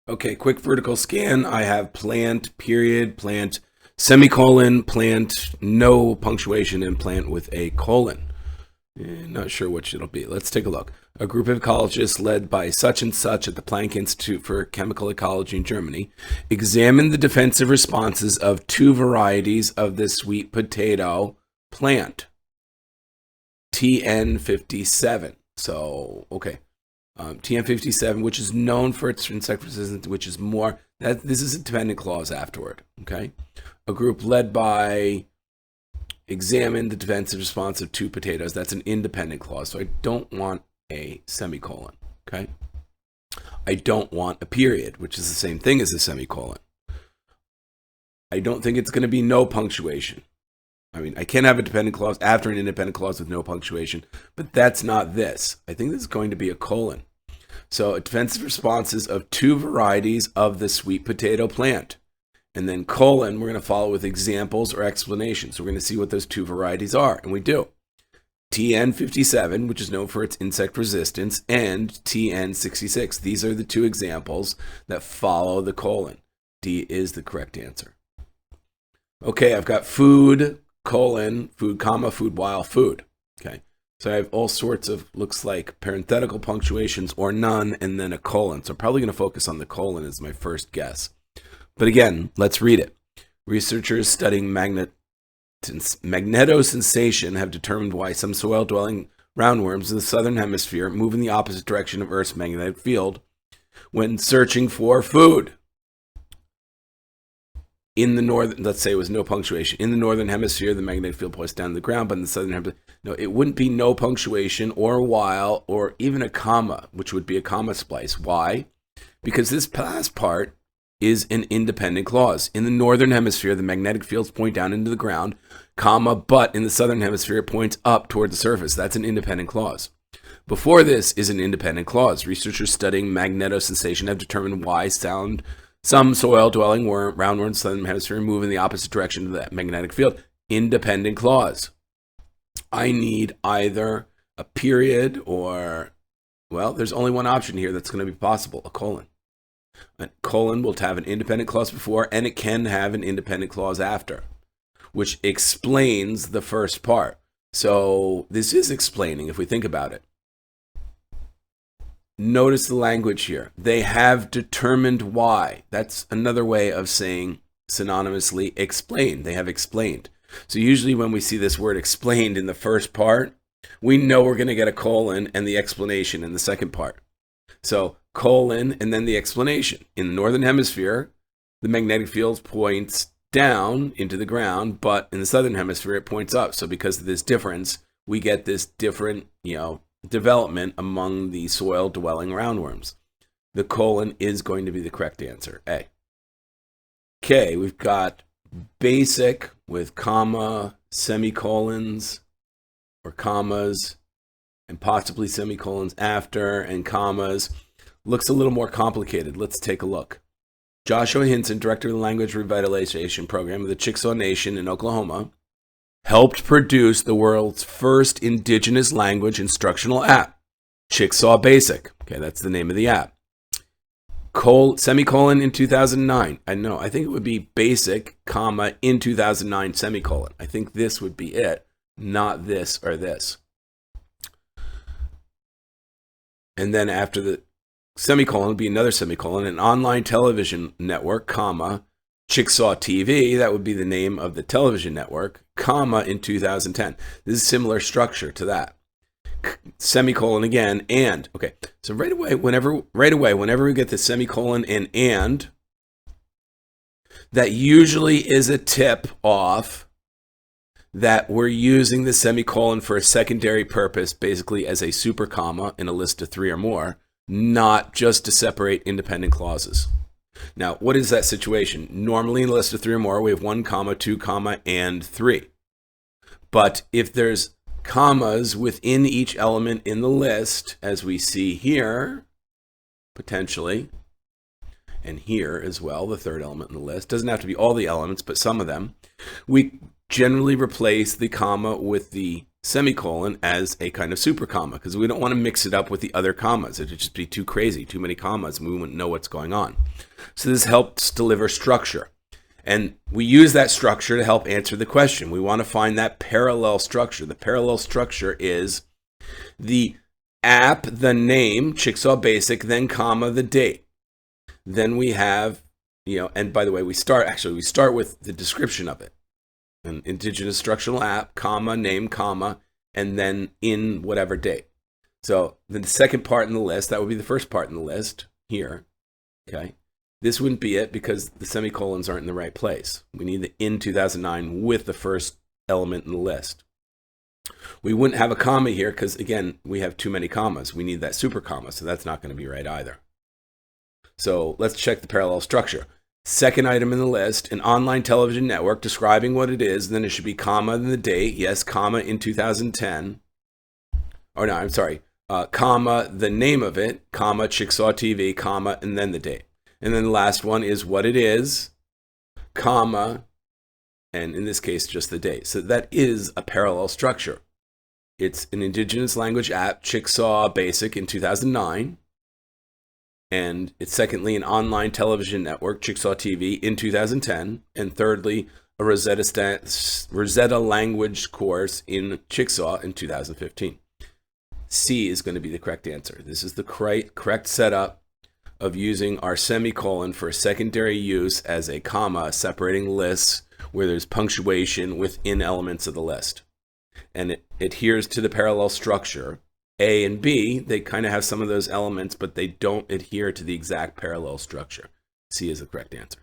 Okay, quick vertical scan. I have plant, period, plant, semicolon, plant, no punctuation, and plant with a colon. Not sure which it'll be. Let's take a look. A group of ecologists led by such and such at the Planck Institute for Chemical Ecology in Germany examined the defensive responses of two varieties of the sweet potato plant. TN57. So, okay. TN57, which is known for its insect resistance, which is more, this is a dependent clause afterward, okay? A group led by examined the defensive response of two potatoes. That's an independent clause, so I don't want a semicolon, okay? I don't want a period, which is the same thing as a semicolon. I don't think it's going to be no punctuation. I mean, I can have a dependent clause after an independent clause with no punctuation, but that's not this. I think this is going to be a colon. So defensive responses of two varieties of the sweet potato plant. And then colon, we're going to follow with examples or explanations. So we're going to see what those two varieties are, and we do. TN57, which is known for its insect resistance, and TN66. These are the two examples that follow the colon. D is the correct answer. Okay, I've got food, colon, food, comma, food, while, food. Okay, so I have all sorts of, looks like parenthetical punctuations or none, and then a colon. So I'm probably going to focus on the colon as my first guess. But again, let's read it. Researchers studying magnetosensation have determined why some soil-dwelling roundworms in the southern hemisphere move in the opposite direction of Earth's magnetic field when searching for food. In the northern, let's say it was no punctuation. In the northern hemisphere, the magnetic field points down to the ground, but in the southern hemisphere, no, it wouldn't be no punctuation or while or even a comma, which would be a comma splice. Why? Because this last part is an independent clause. In the northern hemisphere, the magnetic fields point down into the ground, comma, but in the southern hemisphere, it points up toward the surface. That's an independent clause. Before this is an independent clause. Researchers studying magnetosensation have determined why some soil-dwelling roundworms in the southern hemisphere move in the opposite direction of that magnetic field. Independent clause. I need either a period or, well, there's only one option here that's going to be possible, a colon. A colon will have an independent clause before, and it can have an independent clause after, which explains the first part. So this is explaining, if we think about it. Notice the language here. They have determined why. That's another way of saying synonymously explain. They have explained. So usually when we see this word explained in the first part, we know we're going to get a colon and the explanation in the second part. So colon and then the explanation. In the northern hemisphere, the magnetic field points down into the ground, but in the southern hemisphere, it points up. So because of this difference, we get this different, development among the soil-dwelling roundworms. The colon is going to be the correct answer, A. Okay, we've got basic with comma, semicolons, or commas, and possibly semicolons after, and commas. Looks a little more complicated. Let's take a look. Joshua Hinson, director of the Language Revitalization Program of the Chickasaw Nation in Oklahoma, helped produce the world's first indigenous language instructional app, Chickasaw Basic. Okay, that's the name of the app. Semicolon in 2009. I think it would be basic, comma, in 2009, semicolon. I think this would be it, not this or this. And then after the semicolon would be another semicolon, an online television network, comma, Chickasaw TV, that would be the name of the television network, comma, in 2010. This is similar structure to that. Semicolon again, and. Okay, so right away, whenever we get the semicolon and, that usually is a tip off that we're using the semicolon for a secondary purpose, basically as a super comma in a list of three or more, not just to separate independent clauses. Now, what is that situation? Normally in a list of three or more, we have 1 comma, 2 comma, and 3. But if there's commas within each element in the list, as we see here, potentially, and here as well, the third element in the list, doesn't have to be all the elements, but some of them, we generally replace the comma with the semicolon as a kind of super comma, because we don't want to mix it up with the other commas. It would just be too crazy, too many commas, and we wouldn't know what's going on. So this helps deliver structure. And we use that structure to help answer the question. We want to find that parallel structure. The parallel structure is the app, the name, Chickasaw Basic, then comma, the date. Then we have, and by the way, we start with the description of it. An indigenous instructional app, comma, name, comma, and then in whatever date. So the second part in the list, that would be the first part in the list here, okay? This wouldn't be it because the semicolons aren't in the right place. We need the in 2009 with the first element in the list. We wouldn't have a comma here because, again, we have too many commas. We need that super comma, so that's not going to be right either. So let's check the parallel structure. Second item in the list, an online television network describing what it is. Then it should be comma and the date. Yes, comma in 2010. Or no, I'm sorry. Comma, the name of it, comma, Chickasaw TV, comma, and then the date. And then the last one is what it is, comma, and in this case, just the date. So that is a parallel structure. It's an indigenous language app, Chickasaw Basic in 2009. And it's secondly, an online television network, Chickasaw TV, in 2010. And thirdly, a Rosetta language course in Chickasaw in 2015. C is going to be the correct answer. This is the correct setup of using our semicolon for secondary use as a comma separating lists where there's punctuation within elements of the list. And it adheres to the parallel structure. A and B, they kind of have some of those elements, but they don't adhere to the exact parallel structure. C is the correct answer.